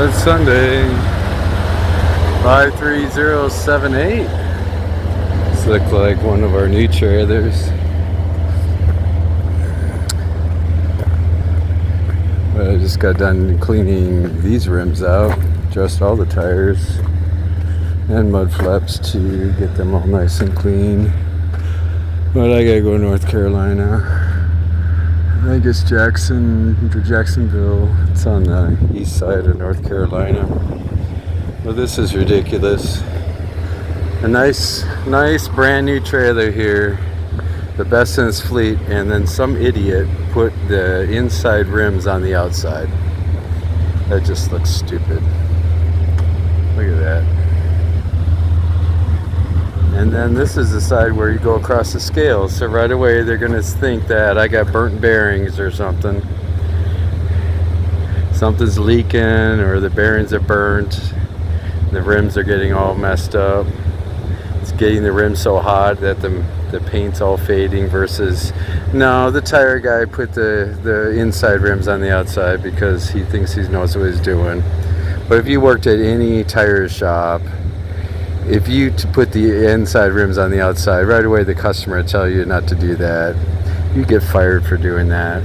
It's Sunday, 53078. This looks like one of our new trailers. I just got done cleaning these rims out, adjust all the tires and mud flaps to get them all nice and clean. But I gotta go to North Carolina. I guess Jacksonville. It's on the east side of North Carolina. Well, this is ridiculous. A nice brand new trailer here, the best in its fleet, and then some idiot put the inside rims on the outside. That just looks stupid. Look at that. And then this is the side where you go across the scale, so right away they're gonna think that I got burnt bearings or something. Something's leaking, or the bearings are burnt, the rims are getting all messed up. It's getting the rims so hot that the paint's all fading, versus no, the tire guy put the inside rims on the outside because he thinks he knows what he's doing. But if you worked at any tire shop, if you put the inside rims on the outside, right away the customer will tell you not to do that. You get fired for doing that.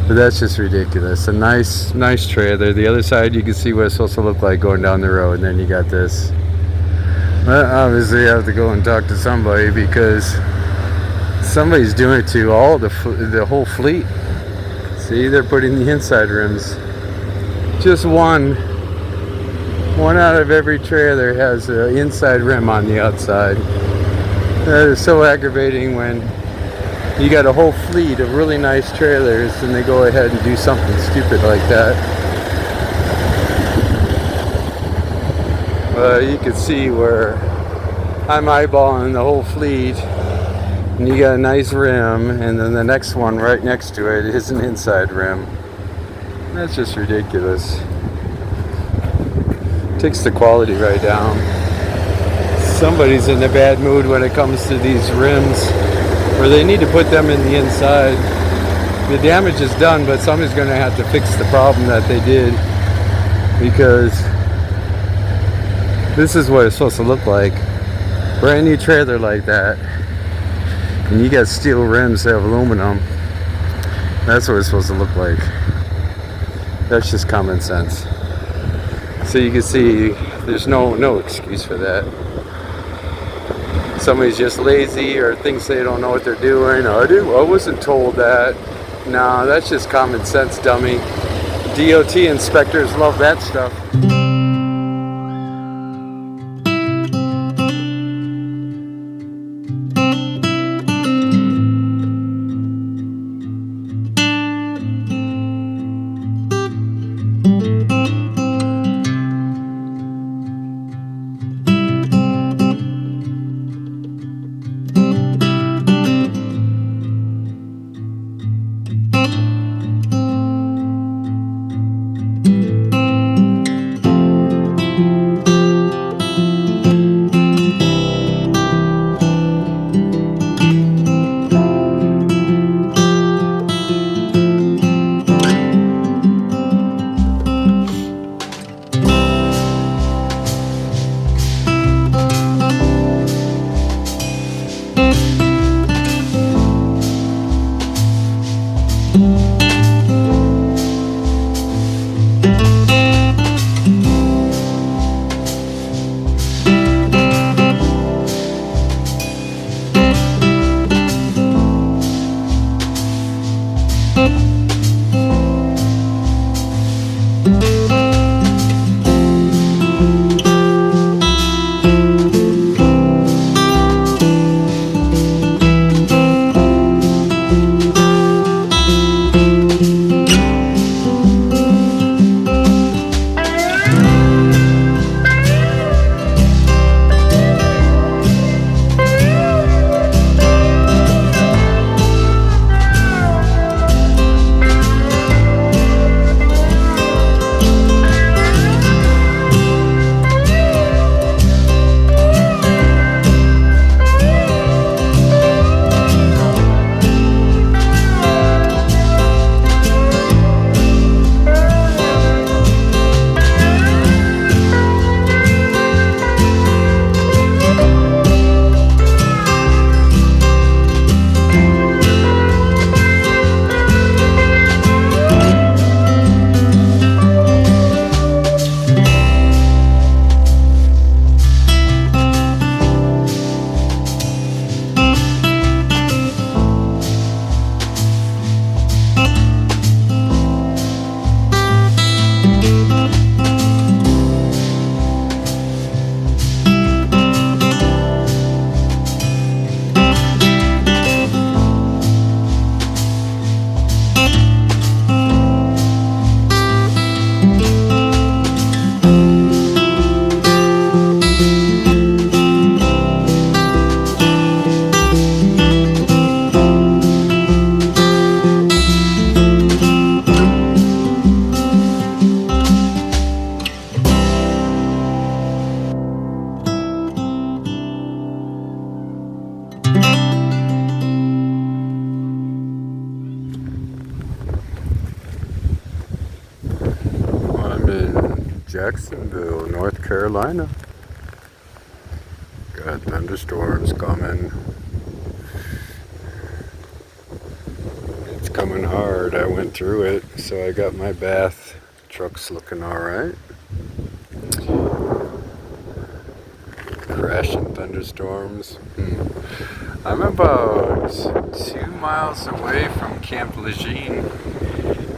But that's just ridiculous. A nice trailer. The other side you can see what it's supposed to look like going down the road, and then you got this. But obviously I have to go and talk to somebody, because somebody's doing it to all the whole fleet. See, they're putting the inside rims. Just one out of every trailer has an inside rim on the outside. That is so aggravating when you got a whole fleet of really nice trailers and they go ahead and do something stupid like that. You can see where I'm eyeballing the whole fleet, and you got a nice rim, and then the next one right next to it is an inside rim. That's just ridiculous. Takes the quality right down. Somebody's in a bad mood when it comes to these rims, where they need to put them in the inside. The damage is done, but somebody's going to have to fix the problem that they did, because this is what it's supposed to look like. Brand new trailer like that, and you got steel rims that have aluminum. That's what it's supposed to look like. That's just common sense. So you can see there's no excuse for that. Somebody's just lazy or thinks they don't know what they're doing. I wasn't told that. No, that's just common sense, dummy. DOT inspectors love that stuff. Jacksonville, North Carolina. Got thunderstorms coming. It's coming hard. I went through it, so I got my bath. Truck's looking alright. Crashing thunderstorms. I'm about 2 miles away from Camp Lejeune.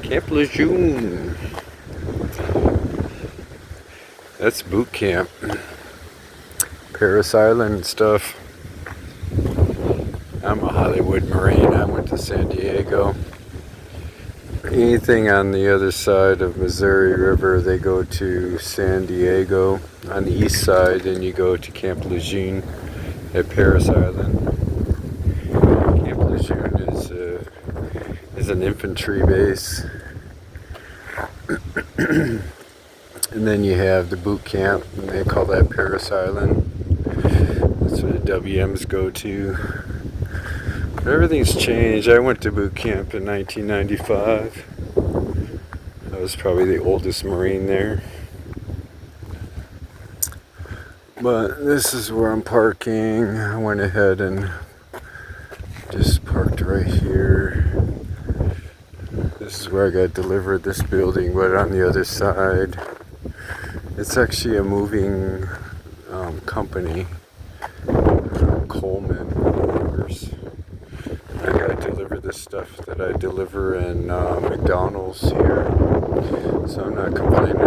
Camp Lejeune. That's boot camp. Parris Island stuff. I'm a Hollywood Marine. I went to San Diego. Anything on the other side of Missouri River, they go to San Diego. On the east side, and you go to Camp Lejeune at Parris Island. Camp Lejeune is an infantry base. And then you have the boot camp, and they call that Parris Island. That's where the WMs go to. But everything's changed. I went to boot camp in 1995. I was probably the oldest Marine there. But this is where I'm parking. I went ahead and just parked right here. This is where I got delivered, this building, but on the other side. It's actually a moving company, Coleman Motors. I got delivered the stuff that I deliver in McDonald's here, so I'm not complaining.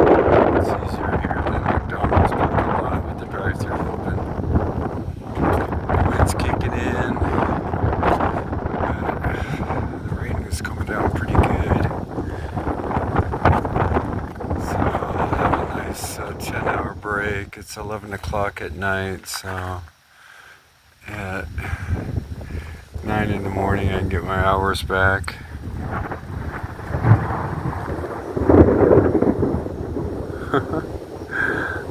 It's easier here than McDonald's parking lot with the drive-thru open. Wind's kicking in. The rain is coming down pretty good. It's a 10-hour break. It's 11 o'clock at night, so at 9 in the morning I can get my hours back.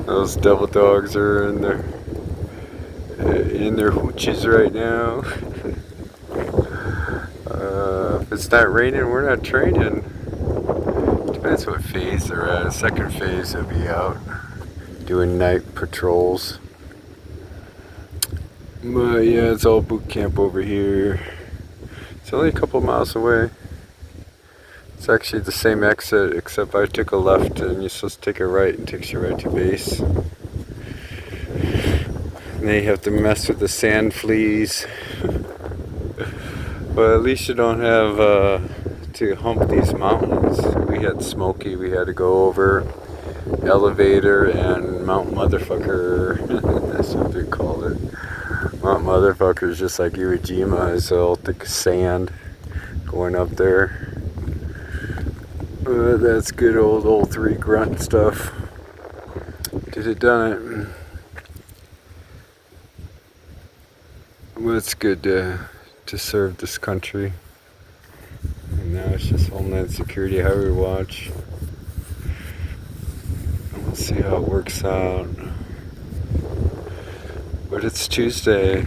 Those devil dogs are in their hooches right now. If it's not raining, we're not training. Depends what phase they're at. Second phase, they'll be out doing night patrols. But yeah, it's all boot camp over here. It's only a couple miles away. It's actually the same exit, except I took a left and you're supposed to take a right, and it takes you right to base. And then you have to mess with the sand fleas. But at least you don't have to hump these mountains. We had Smoky, we had to go over Elevator and Mount Motherfucker. That's what they call it. Mount Motherfucker is just like Iwo Jima, it's all thick sand going up there. That's good old 3 grunt stuff. Did it, done it. Well, it's good to serve this country. And now it's just Homeland Security Highway Watch. We'll see how it works out. But it's Tuesday.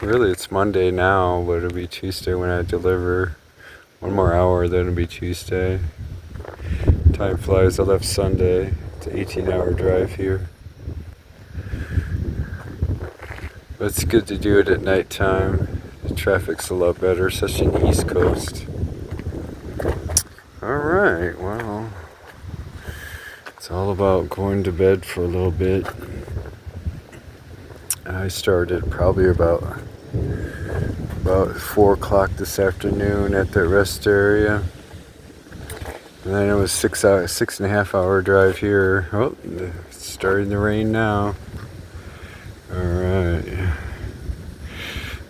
Really, it's Monday now, but it'll be Tuesday when I deliver. 1 more hour, then it'll be Tuesday. Time flies. I left Sunday. It's an 18-hour drive here. But it's good to do it at nighttime. The traffic's a lot better, especially in the East Coast. Alright, well, it's all about going to bed for a little bit. I started probably about 4 o'clock this afternoon at the rest area. And then it was 6.5 hour drive here. Oh, it's starting to rain now.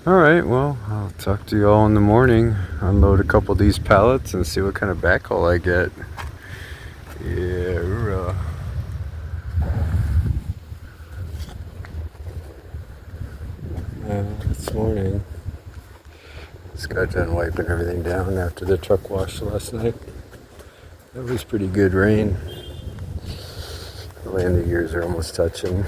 Alright, well, I'll talk to you all in the morning. Unload a couple of these pallets and see what kind of backhaul I get. Yeah, hoorah. This morning, just got done wiping everything down after the truck wash last night. That was pretty good rain. The landing gears are almost touching.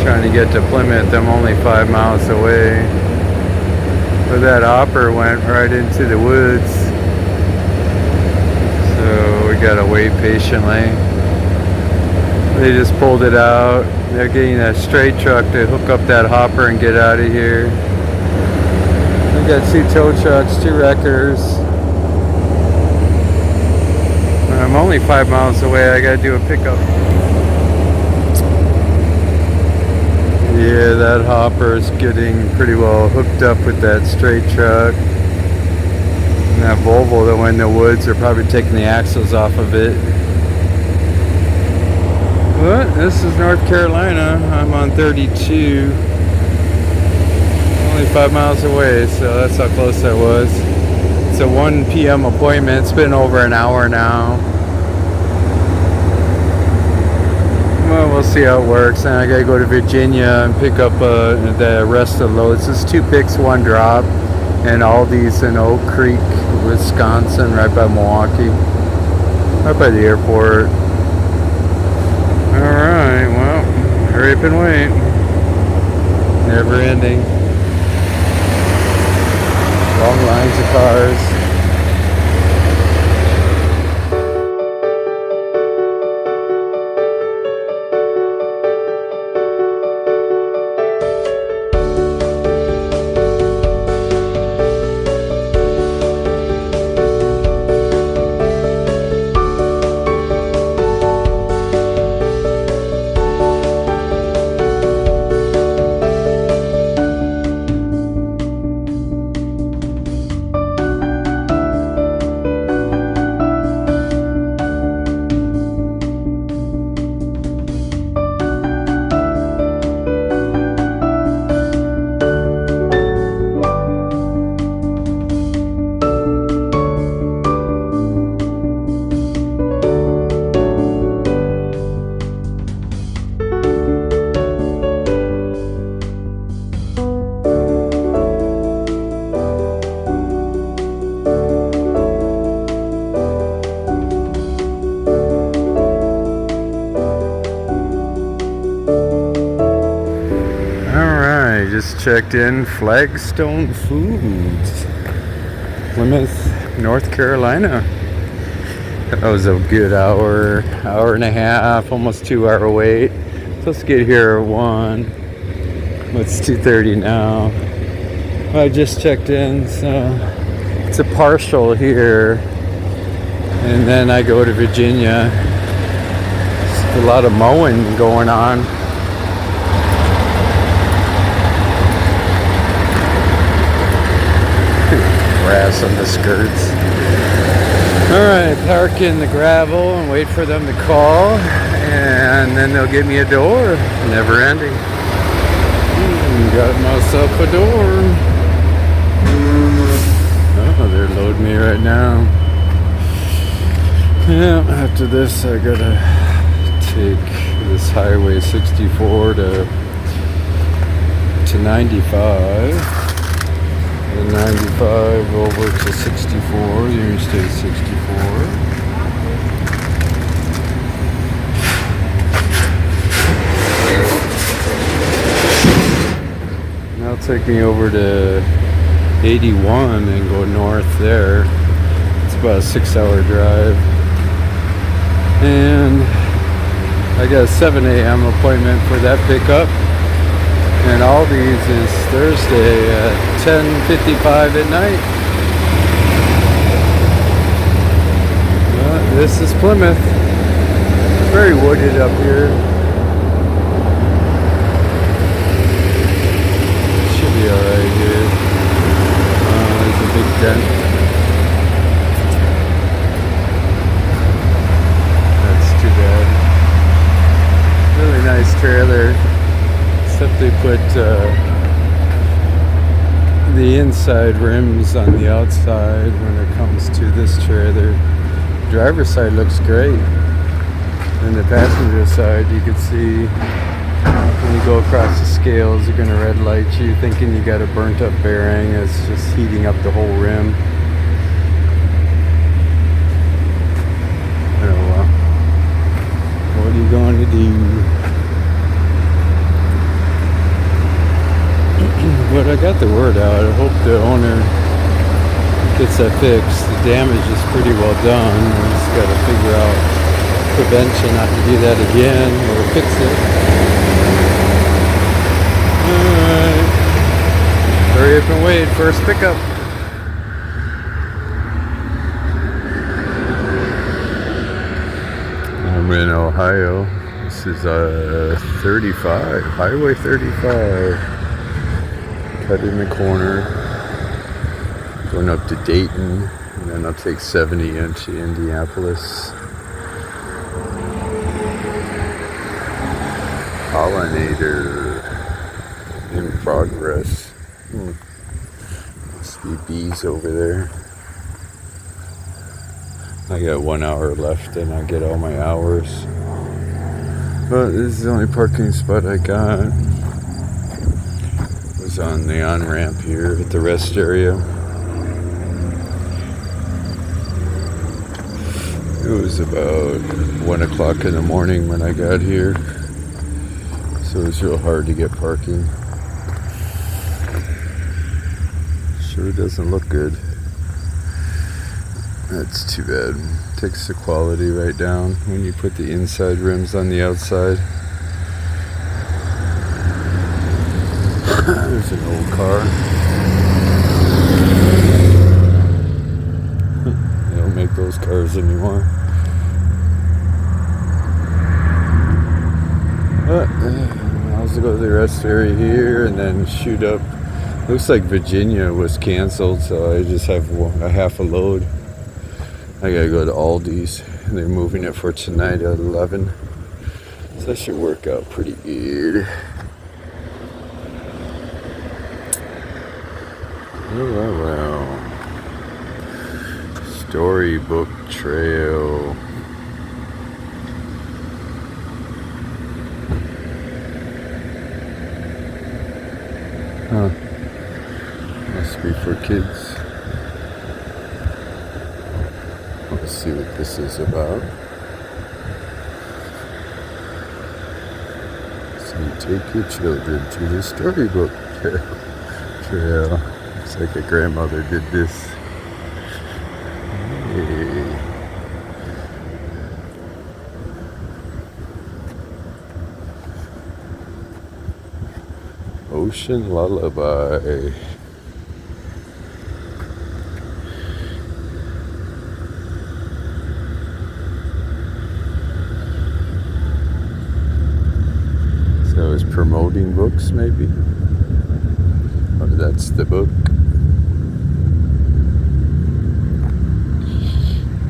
trying to get to Plymouth. I'm only 5 miles away. But that hopper went right into the woods. So we gotta wait patiently. They just pulled it out. They're getting a straight truck to hook up that hopper and get out of here. We got 2 tow trucks, 2 wreckers. I'm only 5 miles away. I gotta do a pickup. Yeah, that hopper is getting pretty well hooked up with that straight truck. And that Volvo that went in the woods, they're probably taking the axles off of it. But this is North Carolina. I'm on 32. Only 5 miles away, so that's how close I was. It's a 1 p.m. appointment. It's been over an hour now. Well, we'll see how it works. And I gotta go to Virginia and pick up the rest of the loads. It's 2 picks, 1 drop. And Aldi's in Oak Creek, Wisconsin, right by Milwaukee. Right by the airport. Alright, well, hurry up and wait. Never ending. Long lines of cars. Just checked in Flagstone Foods, Plymouth, North Carolina. That was a good hour and a half, almost 2 hour wait. Supposed to get here at 1. It's 2:30 now. I just checked in, so it's a partial here, and then I go to Virginia. There's a lot of mowing going on. Grass on the skirts. Alright, park in the gravel and wait for them to call, and then they'll give me a door. Never ending. Got myself a door. Oh, they're loading me right now. Yeah, after this I gotta take this Highway 64 to 95. And 95 over to 64, Interstate 64. That'll take me over to 81 and go north there. It's about a 6 hour drive. And I got a 7 a.m. appointment for that pickup. And Aldi's is Thursday at 10:55 at night. This is Plymouth. Very wooded up here. Should be alright here. There's a big dent. That's too bad. Really nice trailer. Except they put the inside rims on the outside when it comes to this trailer. Driver's side looks great. And the passenger side, you can see when you go across the scales, they're going to red light you thinking you got a burnt up bearing. It's just heating up the whole rim. Oh well. What are you going to do? got the word out. I hope the owner gets that fixed. The damage is pretty well done. We just got to figure out prevention not to do that again or fix it. Alright. Hurry up and wait. First pickup. I'm in Ohio. This is 35, Highway 35. Cut in the corner. Going up to Dayton, and then I'll take 70 into Indianapolis. Pollinator in progress. Must be bees over there. I got 1 hour left and I get all my hours. But this is the only parking spot I got. Was on the on-ramp here at the rest area. It was about 1 o'clock in the morning when I got here. So it was real hard to get parking. Sure doesn't look good. That's too bad. Takes the quality right down when you put the inside rims on the outside. There's an old car. They don't make those cars anymore. I'll just go to the rest area here and then shoot up. Looks like Virginia was canceled, so I just have a half a load. I gotta go to Aldi's, and they're moving it for tonight at 11. So that should work out pretty good. Well. Storybook Trail. Huh. Must be for kids. Let's see what this is about. So you take your children to the storybook trail. Looks like a grandmother did this. Hey. Ocean Lullaby. So it's promoting books, maybe? Or that's the book.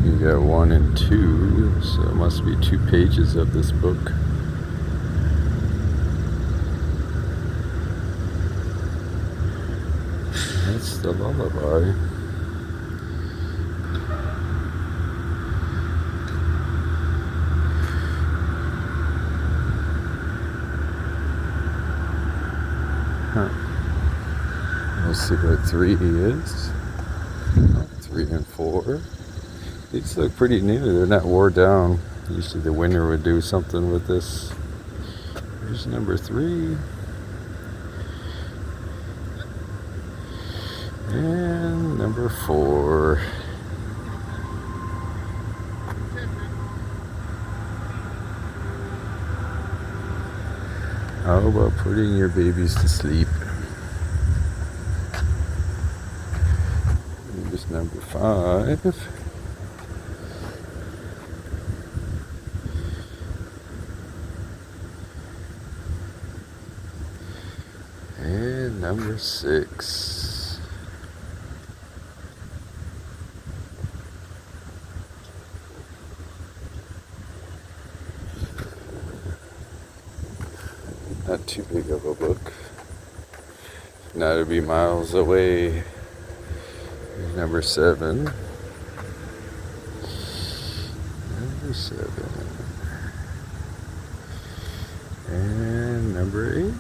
You got 1 and 2, so it must be 2 pages of this book. That's the lullaby. Huh. We'll see what 3 is. 3 and 4. These look pretty new. They're not wore down. Usually the winter would do something with this. Here's number 3. And number 4. How about putting your babies to sleep? Here's number 5. And number 6. Not too big of a book. Now to be miles away. Here's number 7. Number 7. And number 8.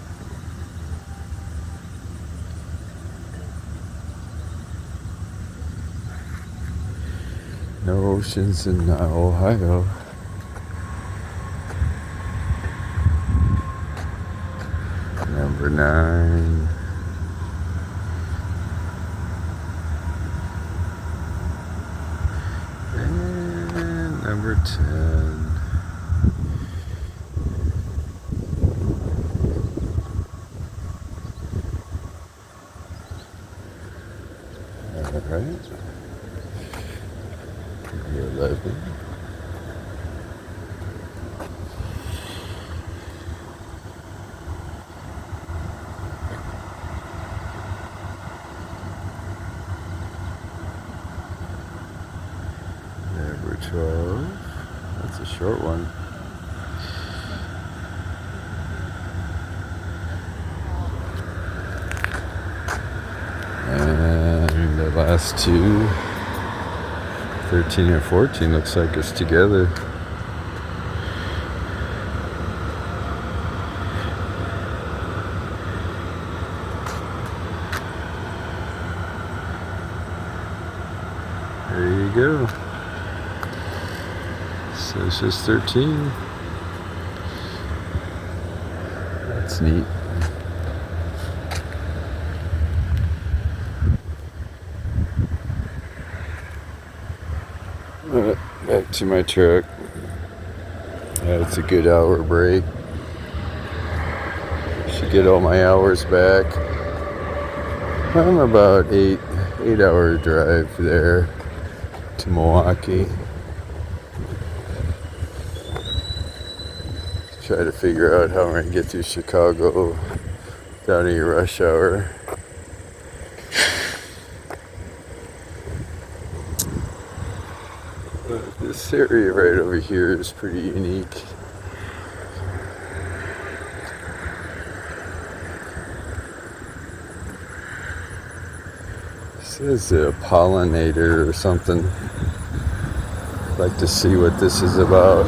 No oceans in Ohio. Number 9. Number 10. Alright. 11. Number 12. That's a short one. And the last two, 13 and 14, looks like it's together. There you go. So it's just 13. That's neat. Back to my truck. It's a good hour break. Should get all my hours back. I'm about 8-hour drive there to Milwaukee. Try to figure out how I'm going to get through Chicago without any rush hour. But this area right over here is pretty unique. It says a pollinator or something. I'd like to see what this is about.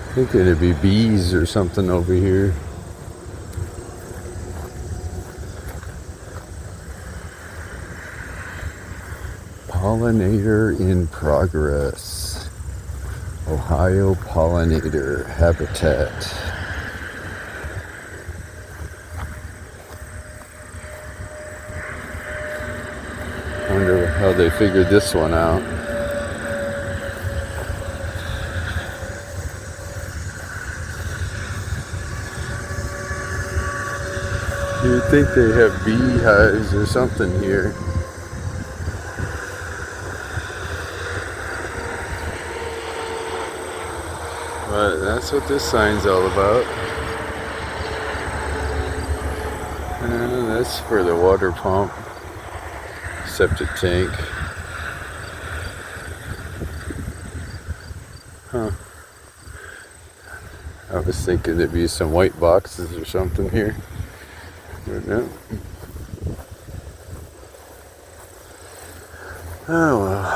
I think it'd be bees or something over here. Pollinator in progress. Ohio pollinator habitat. I wonder how they figured this one out. You'd think they have beehives or something here. But that's what this sign's all about. And that's for the water pump, septic tank. Huh. I was thinking there'd be some white boxes or something here. But no. Oh well.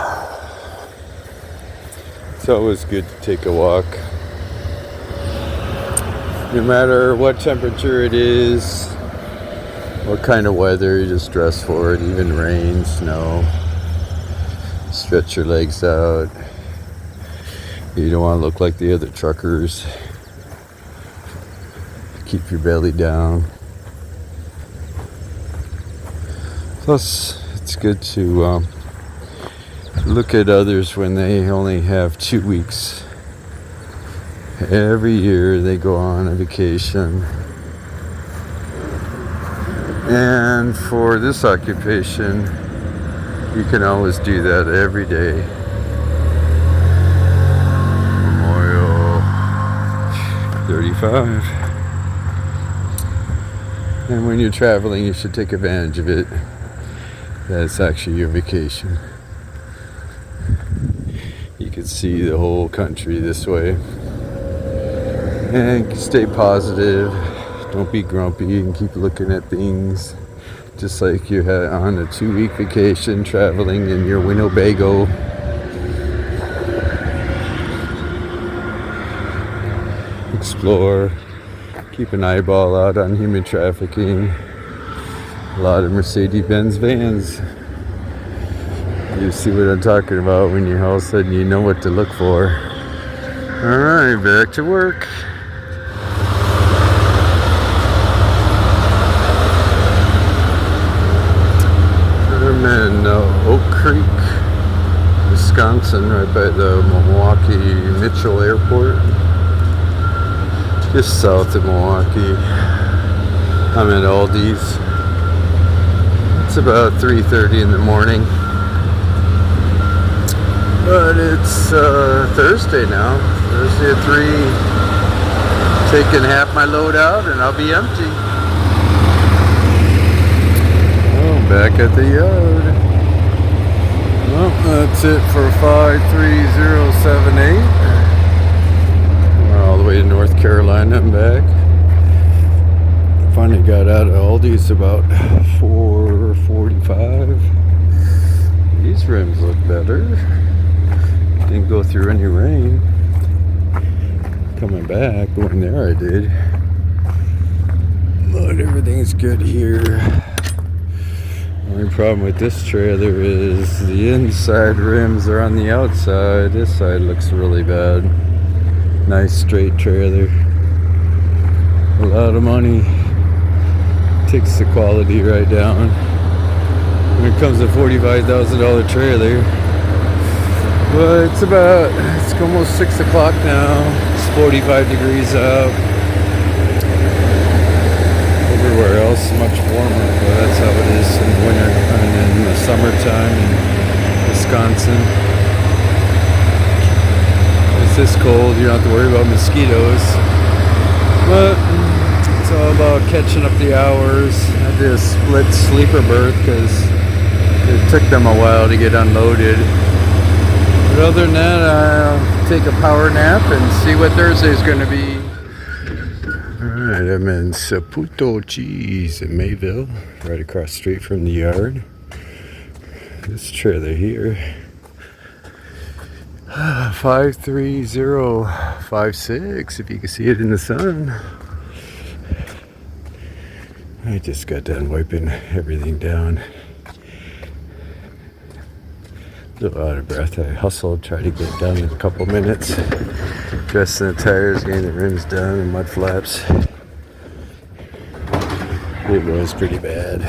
It's always good to take a walk. No matter what temperature it is, what kind of weather, you just dress for it, even rain, snow. Stretch your legs out. You don't want to look like the other truckers. Keep your belly down. Plus, it's good to look at others when they only have 2 weeks. Every year they go on a vacation. And for this occupation, you can always do that every day. Memorial 35. And when you're traveling, you should take advantage of it. That's actually your vacation. You can see the whole country this way. And stay positive. Don't be grumpy and keep looking at things. Just like you're on a 2-week vacation traveling in your Winnebago. Explore. Keep an eyeball out on human trafficking. A lot of Mercedes-Benz vans. You see what I'm talking about when you all of a sudden you know what to look for. Alright, back to work. I'm in Oak Creek, Wisconsin, right by the Milwaukee Mitchell Airport, just south of Milwaukee. I'm at Aldi's. It's about 3:30 in the morning, but it's Thursday now. Thursday at 3. Taking half my load out and I'll be empty. Oh, back at the yard. Well, that's it for 53078. We're all the way to North Carolina and back. Finally got out of Aldi's about 4:45. These rims look better. Didn't go through any rain. Coming back, going there I did. But everything's good here. The only problem with this trailer is the inside rims are on the outside. This side looks really bad. Nice straight trailer. A lot of money. Takes the quality right down. When it comes to $45,000 trailer. But it's almost 6 o'clock now. It's 45 degrees out. Everywhere else much warmer, but that's how it is in winter and in the summertime in Wisconsin. It's this cold, you don't have to worry about mosquitoes. But it's all about catching up the hours. I did a split sleeper berth because it took them a while to get unloaded. But other than that, I'll take a power nap and see what Thursday's going to be. Alright, I'm in Saputo Cheese in Mayville, right across the street from the yard. This trailer here, 53056, if you can see it in the sun. I just got done wiping everything down. A little out of breath. I hustled, tried to get it done in a couple minutes. Dressing the tires, getting the rims done, and mud flaps. It was pretty bad.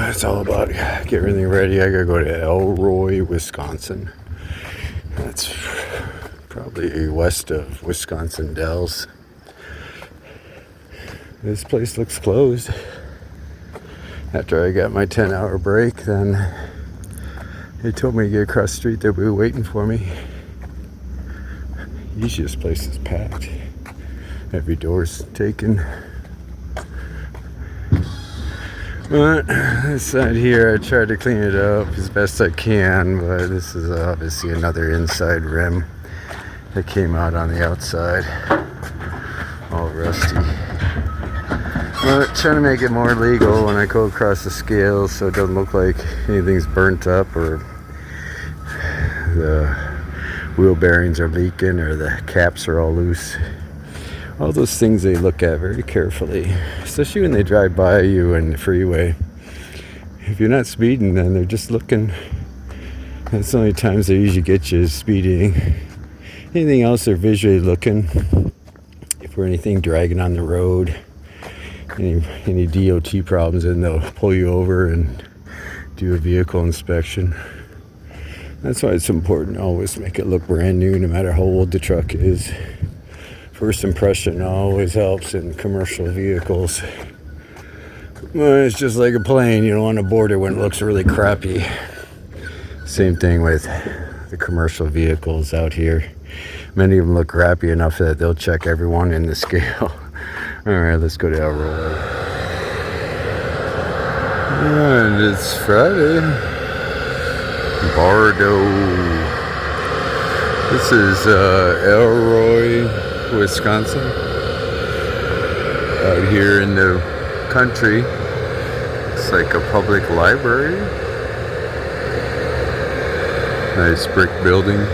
It's all about getting everything ready. I gotta go to Elroy, Wisconsin. That's probably west of Wisconsin Dells. This place looks closed. After I got my 10-hour break, then they told me to get across the street. They'll be waiting for me. Usually this place is packed. Every door's taken. But this side here, I tried to clean it up as best I can, but this is obviously another inside rim that came out on the outside. All rusty. But trying to make it more legal when I go across the scales so it doesn't look like anything's burnt up or the wheel bearings are leaking or the caps are all loose. All those things they look at very carefully, especially when they drive by you in the freeway. If you're not speeding, then they're just looking. That's the only times they usually get you is speeding. Anything else, they're visually looking. If there's anything dragging on the road, any DOT problems, and they'll pull you over and do a vehicle inspection. That's why it's important to always make it look brand new, no matter how old the truck is. First impression always helps in commercial vehicles. Well, it's just like a plane. You don't want to board it when it looks really crappy. Same thing with the commercial vehicles out here. Many of them look crappy enough that they'll check everyone in the scale. Alright, let's go to Elroy. And it's Friday. Bardo. This is Elroy, Wisconsin. Out here in the country. It's like a public library. Nice brick building.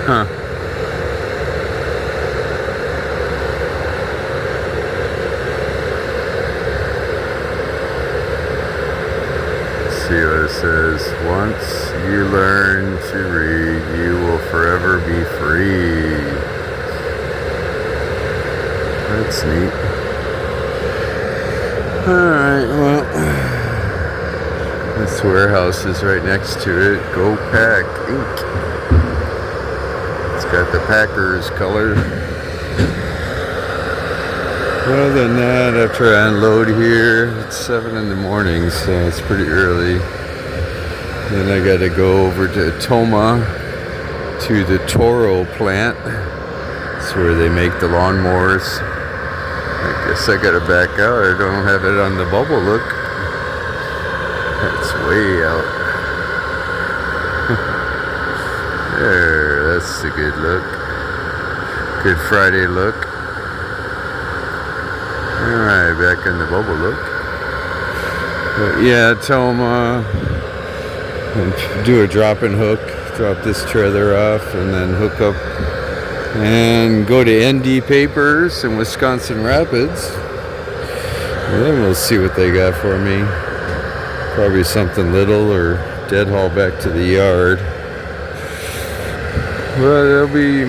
Huh. See what it says. Once you learn to read, you will forever be free. That's neat. Alright, well, this warehouse is right next to it. Go Pack Inc. It's got the Packers color. Other than that, after I unload here, it's 7 in the morning, so it's pretty early. Then I gotta go over to Toma to the Toro plant. That's where they make the lawnmowers. I guess I gotta back out. I don't have it on the bubble look. That's way out. There, that's a good look. Good Friday look. Alright, back in the bubble look. But yeah, Toma. And do a drop and hook. Drop this trailer off and then hook up and go to ND Papers in Wisconsin Rapids. And then we'll see what they got for me. Probably something little or dead haul back to the yard. Well, that'll be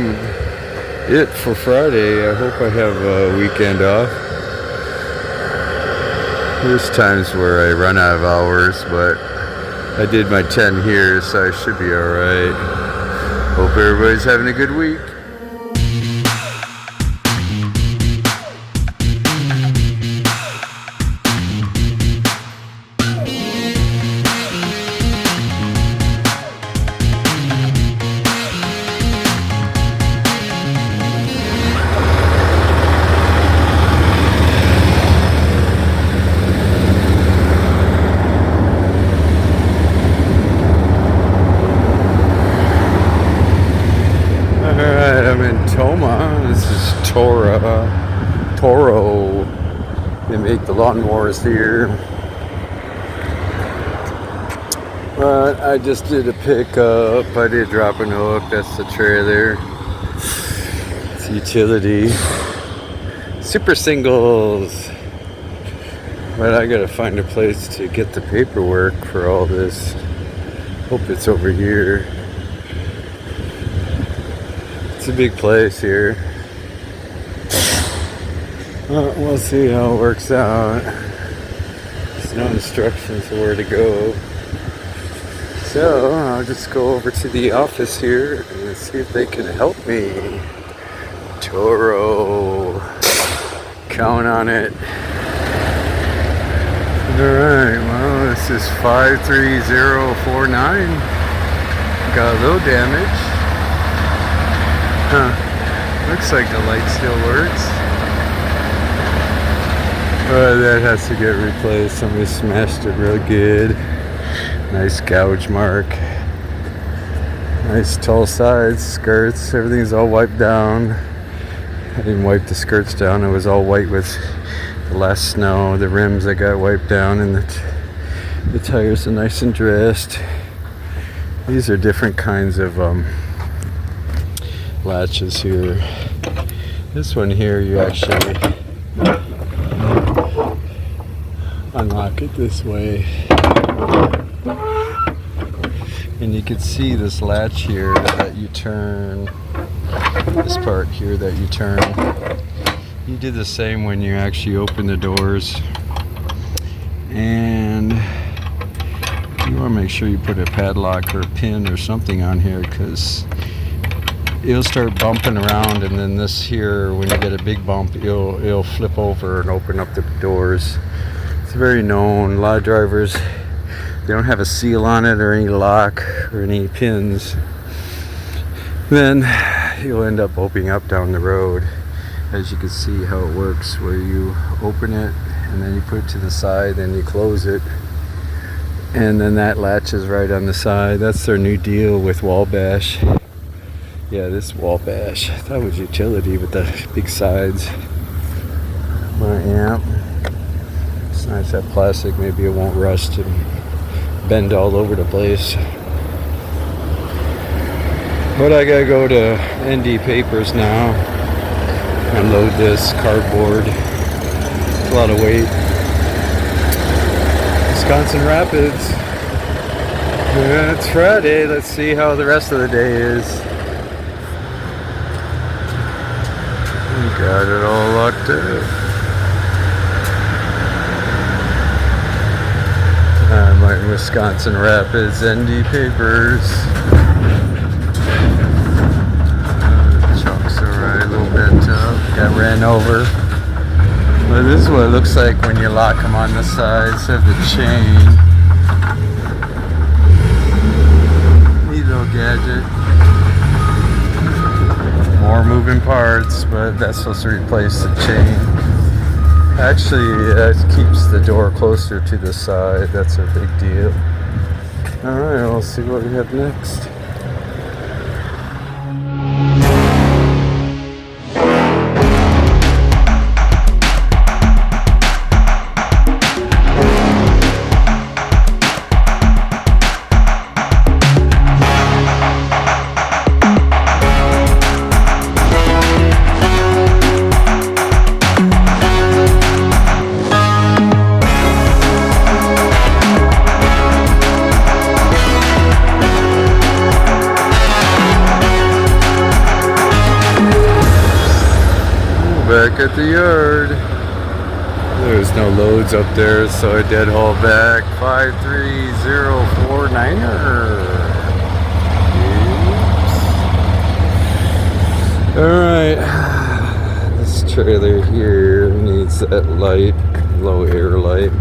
it for Friday. I hope I have a weekend off. There's times where I run out of hours, but I did my 10 here, so I should be alright. Hope everybody's having a good week. Toma. This is Toro. They make the lawnmowers here. But I just did a pickup. I did drop and hook. That's the trailer. It's utility. Super singles. But I gotta find a place to get the paperwork for all this. Hope it's over here. It's a big place here. We'll see how it works out. There's no instructions for where to go. So I'll just go over to the office here and see if they can help me. Toro. Count on it. Alright, well, this is 53049. Got a little damage. Looks like the light still works. But that has to get replaced. Somebody smashed it real good. Nice gouge mark. Nice tall sides, skirts. Everything's all wiped down. I didn't wipe the skirts down. It was all white with the last snow. The rims that got wiped down, and the tires are nice and dressed. These are different kinds of latches here. This one here, you actually unlock it this way, and you can see this latch here that you turn. This part here that you turn. You do the same when you actually open the doors, and you want to make sure you put a padlock or a pin or something on here, because it'll start bumping around, and then this here, when you get a big bump, it'll flip over and open up the doors. It's very known. A lot of drivers, they don't have a seal on it or any lock or any pins. Then you'll end up opening up down the road. As you can see how it works, where you open it and then you put it to the side and you close it, and then that latches right on the side. That's their new deal with Wabash. Yeah, this Wabash. I thought it was utility with the big sides. My amp. It's nice that plastic. Maybe it won't rust and bend all over the place. But I gotta go to ND Papers now. Unload this cardboard. It's a lot of weight. Wisconsin Rapids. Yeah, it's Friday. Let's see how the rest of the day is. Got it all locked up. Wisconsin Rapids ND Papers. Truck's alright, a little bent up. Got ran over. But this is what it looks like when you lock them on the sides of the chain. Neat little gadget. More moving parts, but that's supposed to replace the chain. Actually, it keeps the door closer to the side. That's a big deal. Alright, we'll see what we have next. Back at the yard. There's no loads up there, so I dead haul back 53049er. Alright, this trailer here needs that light, low air light,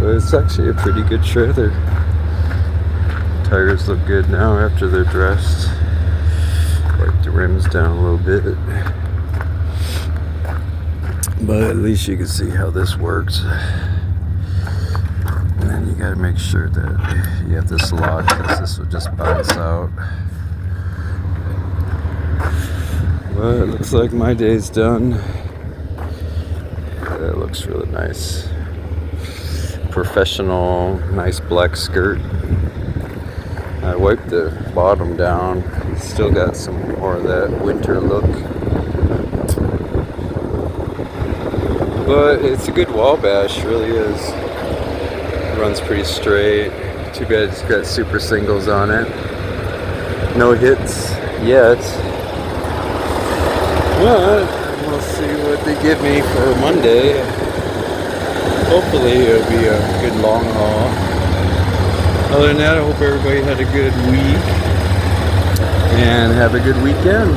but it's actually a pretty good trailer. Tires look good now after they're dressed. Wipe the rims down a little bit. But at least you can see how this works. And then you gotta make sure that you have this lock, because this will just bounce out. But it looks like my day's done. That looks really nice. Professional, nice black skirt. I wiped the bottom down. Still got some more of that winter look. But it's a good Wabash, really is. Runs pretty straight. Too bad it's got super singles on it. No hits yet. But we'll see what they give me for Monday. Hopefully it'll be a good long haul. Other than that, I hope everybody had a good week and have a good weekend.